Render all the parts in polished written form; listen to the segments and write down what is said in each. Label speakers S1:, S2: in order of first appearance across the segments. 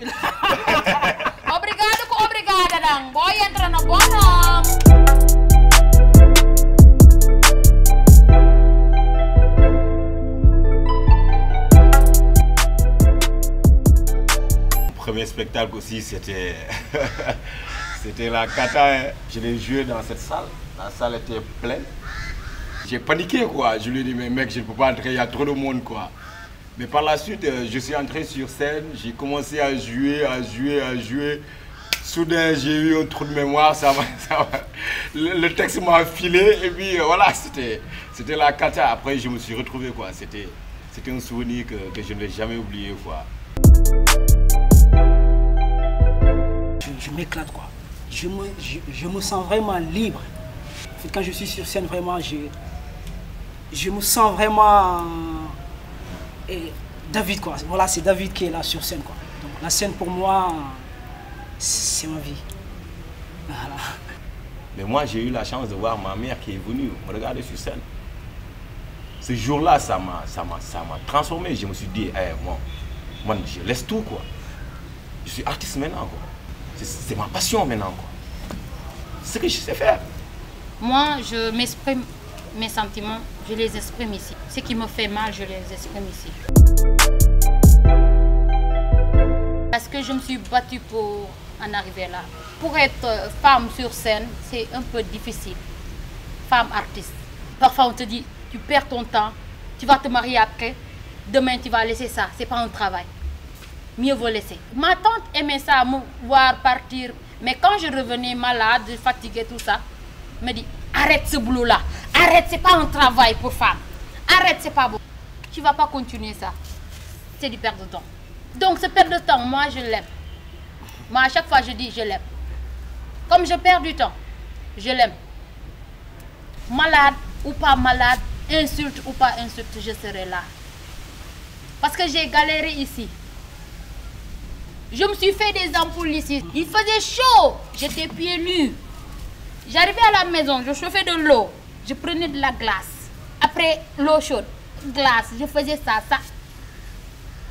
S1: Obrigado com obrigada, dan. Boy entra no bonham.
S2: Premier spectacle aussi, c'était c'était la cata. Hein. Je l'ai joué dans cette salle. La salle était pleine. J'ai paniqué quoi. Je lui ai dit mais mec, je ne peux pas entrer, il y a trop de monde quoi. Mais par la suite, je suis entré sur scène, j'ai commencé à jouer. Soudain, j'ai eu un trou de mémoire, le texte m'a filé et puis voilà, c'était la cata. Après, je me suis retrouvé quoi. C'était un souvenir que je ne vais jamais oublier quoi.
S3: Je m'éclate quoi. Je me sens vraiment libre. En fait, quand je suis sur scène, vraiment, je me sens vraiment David quoi. Voilà, c'est David qui est là sur scène quoi. Donc la scène pour moi, c'est ma vie. Voilà.
S2: Mais moi, j'ai eu la chance de voir ma mère qui est venue me regarder sur scène. Ce jour-là, ça m'a transformé. Je me suis dit, hey, moi, je laisse tout quoi. Je suis artiste maintenant quoi. C'est ma passion maintenant quoi. C'est ce que je sais faire.
S1: Moi, je m'exprime mes sentiments, je les exprime ici. Ce qui me fait mal, je les exprime ici. Parce que je me suis battue pour en arriver là. Pour être femme sur scène, c'est un peu difficile. Femme artiste. Parfois on te dit, tu perds ton temps, tu vas te marier après, demain tu vas laisser ça, c'est pas un travail. Mieux vaut laisser. Ma tante aimait ça, me voir partir. Mais quand je revenais malade, fatiguée, tout ça, elle me dit, arrête ce boulot-là. Arrête, c'est pas un travail pour femme. Arrête, c'est pas bon. Tu vas pas continuer ça. C'est du perte de temps. Donc, ce perte de temps, moi, je l'aime. Moi, à chaque fois, je dis, je l'aime. Comme je perds du temps, je l'aime. Malade ou pas malade, insulte ou pas insulte, je serai là. Parce que j'ai galéré ici. Je me suis fait des ampoules ici. Il faisait chaud. J'étais pieds nus. J'arrivais à la maison, je chauffais de l'eau. Je prenais de la glace. Après, l'eau chaude, glace. Je faisais ça.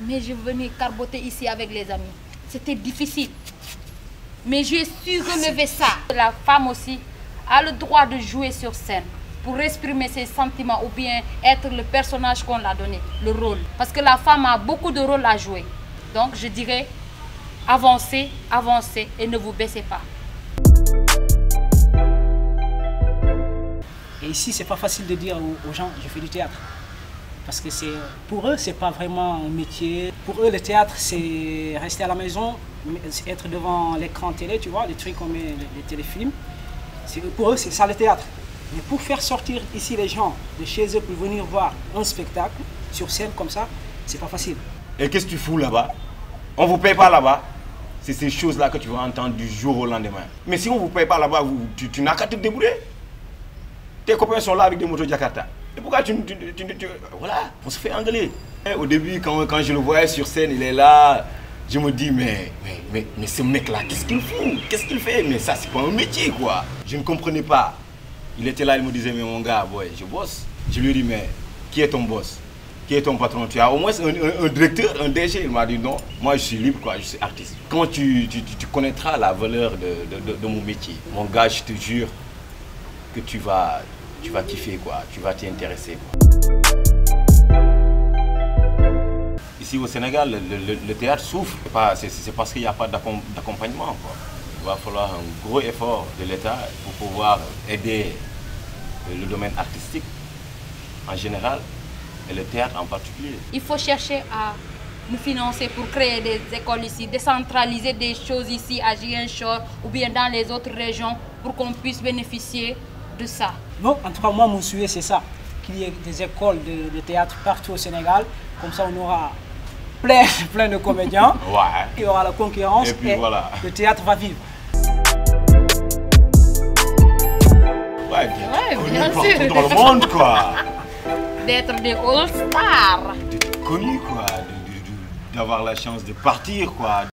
S1: Mais je venais carboter ici avec les amis. C'était difficile. Mais j'ai su relever ça. La femme aussi a le droit de jouer sur scène pour exprimer ses sentiments ou bien être le personnage qu'on l'a donné, le rôle. Parce que la femme a beaucoup de rôles à jouer. Donc, je dirais... avancez, avancez et ne vous baissez pas.
S3: Et ici, c'est pas facile de dire aux gens, je fais du théâtre. Parce que pour eux, c'est pas vraiment un métier. Pour eux, le théâtre, c'est rester à la maison, être devant l'écran télé, tu vois, les trucs comme les téléfilms. Pour eux, c'est ça le théâtre. Mais pour faire sortir ici les gens de chez eux pour venir voir un spectacle sur scène comme ça, c'est pas facile.
S2: Et qu'est-ce que tu fous là-bas? On ne vous paye pas là-bas. C'est ces choses-là que tu vas entendre du jour au lendemain. Mais si on ne vous paye pas là-bas, tu n'as qu'à te débrouiller. Tes copains sont là avec des motos Jakarta. Et pourquoi voilà, on se fait engueuler. Au début, quand je le voyais sur scène, il est là. Je me dis, mais ce mec-là, qu'est-ce qu'il fout? Qu'est-ce qu'il fait? Mais ça, c'est pas un métier, quoi. Je ne comprenais pas. Il était là, il me disait, mais mon gars, ouais, je bosse. Je lui ai dit, mais qui est ton boss? Qui est ton patron? Tu as au moins un directeur, un DG? Il m'a dit non, moi je suis libre quoi, je suis artiste. Quand tu connaîtras la valeur de mon métier, mon gars, je te jure que tu vas kiffer quoi, tu vas t'y intéresser quoi. Ici au Sénégal, le théâtre souffre, c'est parce qu'il n'y a pas d'accompagnement quoi. Il va falloir un gros effort de l'État pour pouvoir aider le domaine artistique en général. Et le théâtre en particulier. Il
S1: faut chercher à nous financer pour créer des écoles ici, décentraliser des choses ici à Ziguinchor ou bien dans les autres régions pour qu'on puisse bénéficier de ça.
S3: Non, en tout cas, moi, mon souhait, c'est ça. Qu'il y ait des écoles de théâtre partout au Sénégal. Comme ça, on aura plein de comédiens.
S2: Ouais.
S3: Il y aura la concurrence
S2: et puis voilà.
S3: Le théâtre va vivre.
S2: Ouais, bien sûr. Dans le monde, quoi.
S1: D'être des all-stars.
S2: D'être connu quoi, d'avoir la chance de partir quoi.